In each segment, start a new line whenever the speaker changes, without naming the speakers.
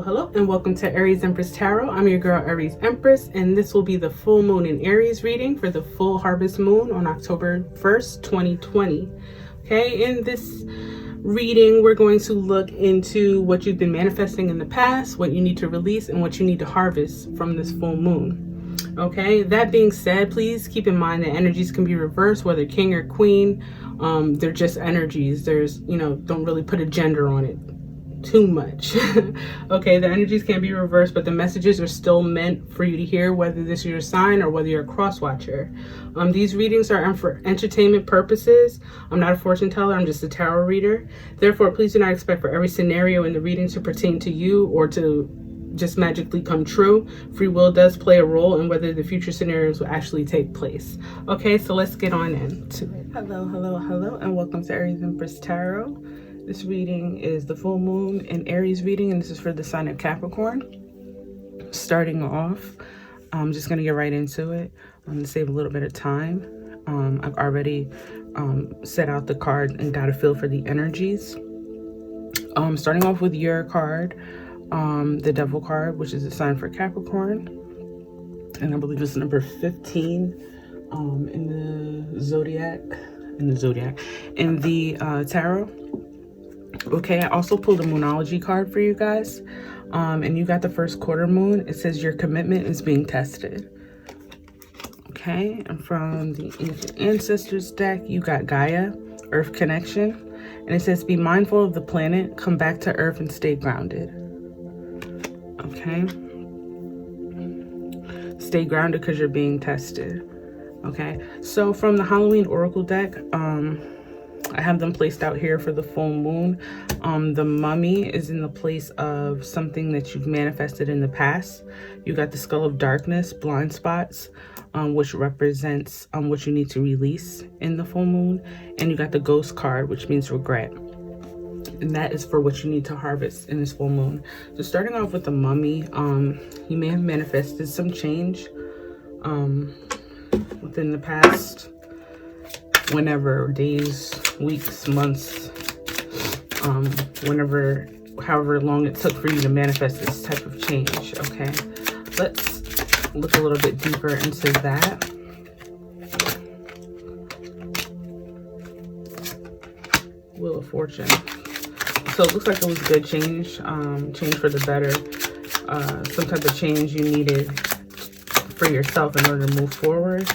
Hello, and welcome to Aries Empress Tarot. I'm your girl, Aries Empress, and this will be the full moon in Aries reading for the full harvest moon on October 1st, 2020. Okay, in this reading, we're going to look into what you've been manifesting in the past, what you need to release, and what you need to harvest from this full moon. Okay, that being said, please keep in mind that energies can be reversed, whether king or queen. They're just energies. There's, don't really put a gender on it too much. Okay, the energies can be reversed, but the messages are still meant for you to hear, whether this is your sign or whether you're a cross watcher. These readings are for entertainment purposes. I'm not a fortune teller, I'm just a tarot reader. Therefore, please do not expect for every scenario in the reading to pertain to you or to just magically come true. Free will does play a role in whether the future scenarios will actually take place. Okay, so let's get on into it. Hello, and welcome to Aries Empress Tarot. This reading is the full moon in Aries reading, and this is for the sign of Capricorn. Starting off, I'm just going to get right into it. I'm going to save a little bit of time. I've already set out the card and got a feel for the energies. Starting off with your card, the Devil card, which is a sign for Capricorn. And I believe it's number 15 in the zodiac, in the tarot. Okay, I also pulled a Moonology card for you guys, and you got the first quarter moon. It says your commitment is being tested. Okay, and from the Ancient Ancestors deck, you got Gaia, Earth Connection, and it says be mindful of the planet, come back to Earth and stay grounded. Okay, stay grounded because you're being tested. Okay, so from the Halloween Oracle deck, I have them placed out here for the full moon. The Mummy is in the place of something that you've manifested in the past. You got the Skull of Darkness, blind spots, which represents what you need to release in the full moon. And you got the Ghost card, which means regret. And that is for what you need to harvest in this full moon. So starting off with the Mummy, you may have manifested some change within the past, whenever, days, weeks, months, however long it took for you to manifest this type of change. Okay, let's look a little bit deeper into that. Wheel of Fortune. So it looks like it was good change, change for the better, some type of change you needed for yourself in order to move forward.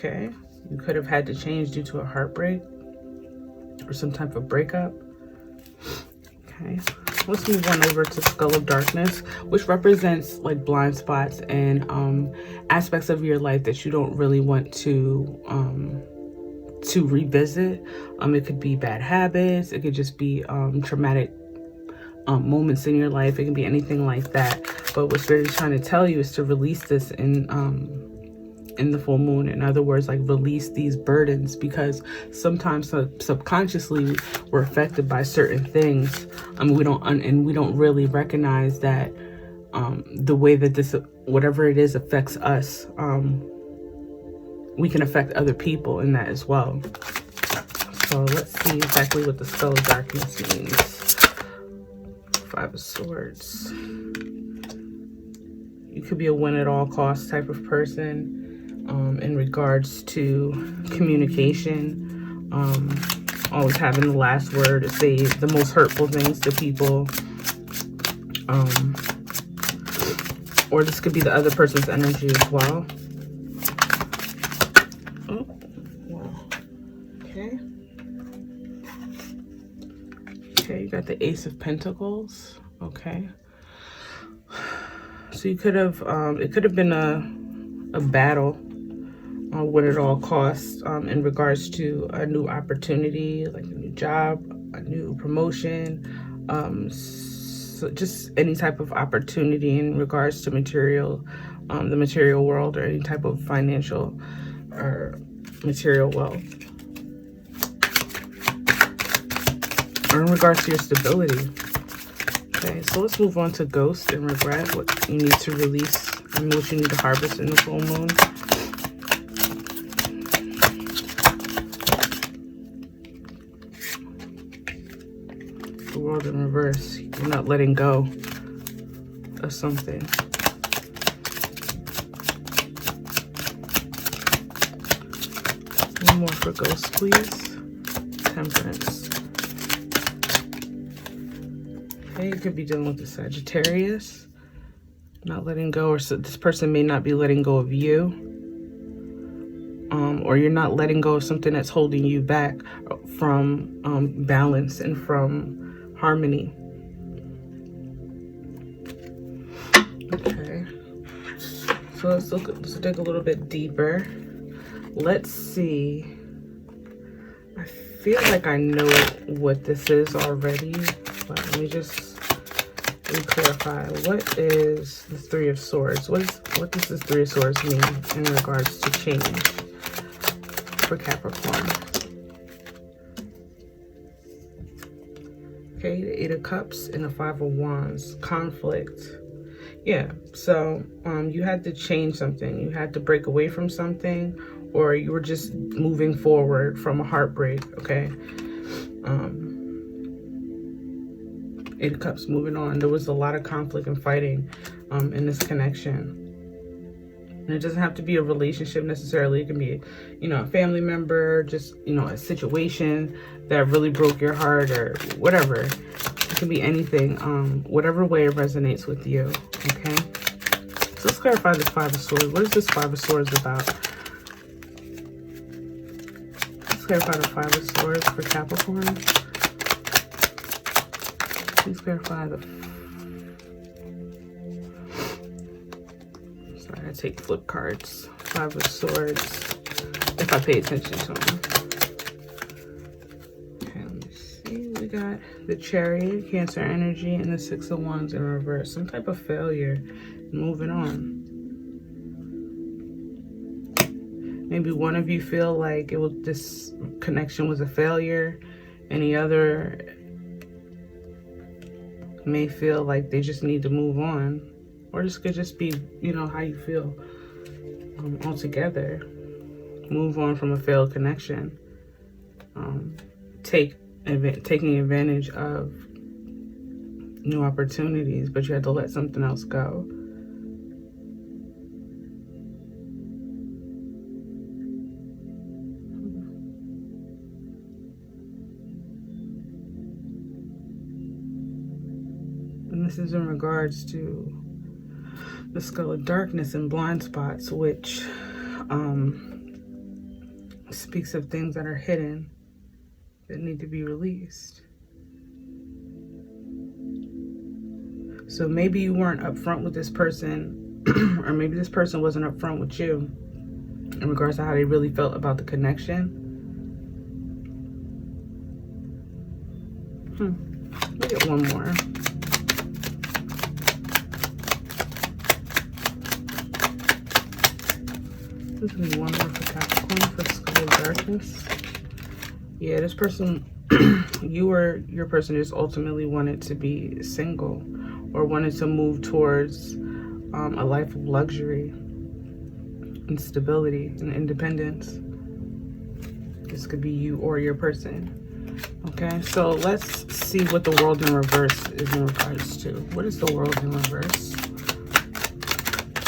Okay, you could have had to change due to a heartbreak or some type of breakup. Okay, let's move on over to Skull of Darkness, which represents like blind spots and aspects of your life that you don't really want to revisit. It could be bad habits, it could just be traumatic moments in your life. It can be anything like that. But what Spirit is trying to tell you is to release this in the full moon. In other words, like release these burdens, because sometimes subconsciously we're affected by certain things. We don't really recognize that the way that this, whatever it is, affects us. We can affect other people in that as well. So let's see exactly what the Skull of Darkness means. Five of Swords. You could be a win at all costs type of person. In regards to communication, always having the last word to say the most hurtful things to people, or this could be the other person's energy as well. Oh, wow. Okay, you got the Ace of Pentacles. Okay, so you could have it could have been a battle, win at all costs, in regards to a new opportunity, like a new job, a new promotion, so just any type of opportunity in regards to material, the material world, or any type of financial or material wealth, or in regards to your stability. Okay, so let's move on to Ghost and Regret, what you need to release and what you need to harvest in the full moon. The World in reverse. You're not letting go of something. One more for ghost, please. Temperance. Okay, you could be dealing with the Sagittarius. Not letting go, or so this person may not be letting go of you. Or you're not letting go of something that's holding you back from balance and from harmony. Okay. So let's dig a little bit deeper. Let's see. I feel like I know what this is already, but let me clarify. What is the Three of Swords? What does this Three of Swords mean in regards to change for Capricorn? Okay, the Eight of Cups and the Five of Wands. Conflict. Yeah, so you had to change something. You had to break away from something, or you were just moving forward from a heartbreak, okay? Eight of Cups, moving on. There was a lot of conflict and fighting in this connection. And it doesn't have to be a relationship necessarily. It can be, a family member, just, a situation that really broke your heart or whatever. It can be anything, whatever way it resonates with you, okay? So let's clarify this Five of Swords. What is this Five of Swords about? Let's clarify the Five of Swords for Capricorn. Please clarify the... Sorry, I take flip cards. Five of Swords, if I pay attention to them. Okay, let me see. We got the Chariot, Cancer energy, and the Six of Wands in reverse. Some type of failure. Moving on. Maybe one of you feel like this connection was a failure, and the other may feel like they just need to move on, or this could just be, how you feel altogether. Move on from a failed connection. Taking advantage of new opportunities, but you had to let something else go. And this is in regards to the Skull of Darkness and blind spots, which speaks of things that are hidden that need to be released. So maybe you weren't upfront with this person, or maybe this person wasn't upfront with you in regards to how they really felt about the connection. Let me get one more. This is one more for Capricorn for Skull of Darkness. Yeah, this person, your person just ultimately wanted to be single, or wanted to move towards a life of luxury and stability and independence. This could be you or your person. Okay, so let's see what the World in reverse is in regards to. What is the World in reverse?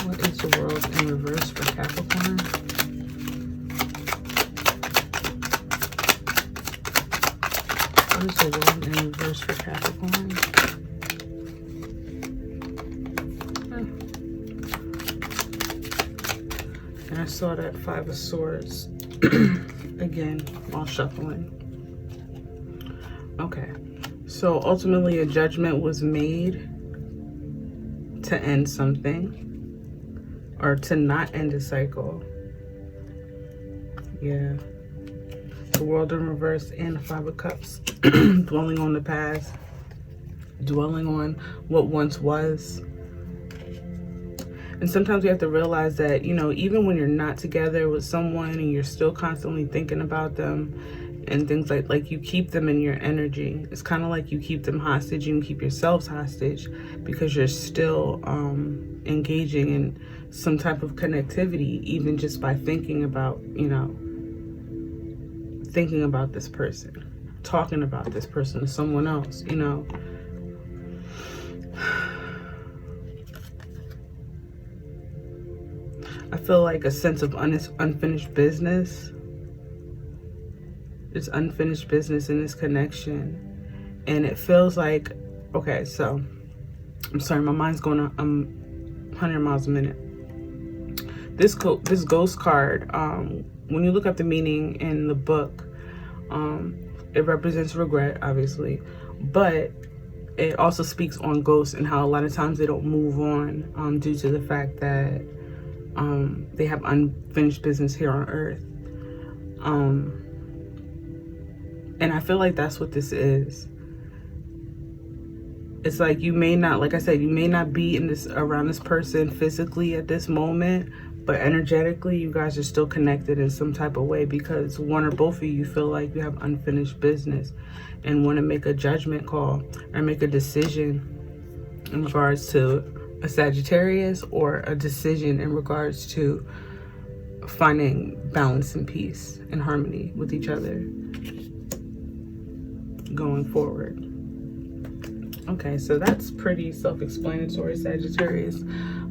What is the World in reverse for Capricorn? What is the World in reverse for Capricorn? And I saw that Five of Swords again while shuffling. Okay, so ultimately a judgment was made to end something, or to not end a cycle. Yeah. The World in reverse and the Five of Cups. Dwelling on the past. Dwelling on what once was. And sometimes we have to realize that, even when you're not together with someone and you're still constantly thinking about them and things like you keep them in your energy. It's kind of like you keep them hostage, you can keep yourselves hostage because you're still engaging in some type of connectivity, even just by thinking about, thinking about this person. talking about this person to someone else, you know. I feel like a sense of unfinished business. There's unfinished business in this connection. And it feels like, okay, so, I'm sorry, my mind's going on 100 miles a minute. This ghost card, when you look up the meaning in the book, it represents regret, obviously. But it also speaks on ghosts and how a lot of times they don't move on due to the fact that they have unfinished business here on earth. And I feel like that's what this is. It's like you may not, like I said, you may not be around this person physically at this moment, but energetically you guys are still connected in some type of way, because one or both of you feel like you have unfinished business and want to make a judgment call or make a decision in regards to a Sagittarius, or a decision in regards to finding balance and peace and harmony with each other going forward. Okay, so that's pretty self-explanatory, Sagittarius.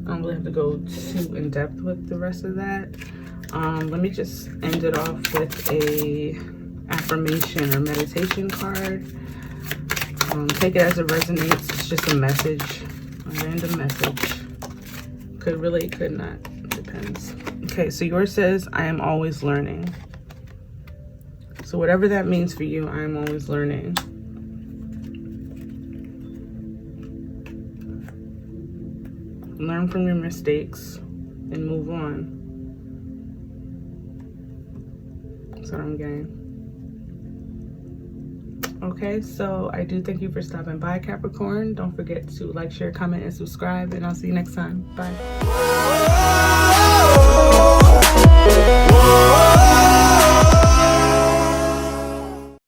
We'll have to go too in depth with the rest of that. Let me just end it off with a affirmation or meditation card. Take it as it resonates. It's just a message. Random message. Could really, could not. Depends. Okay, so yours says, I am always learning. So whatever that means for you, I am always learning. Learn from your mistakes and move on. That's what I'm getting. Okay, so I do thank you for stopping by, Capricorn. Don't forget to like, share, comment, and subscribe, and I'll see you next time. Bye.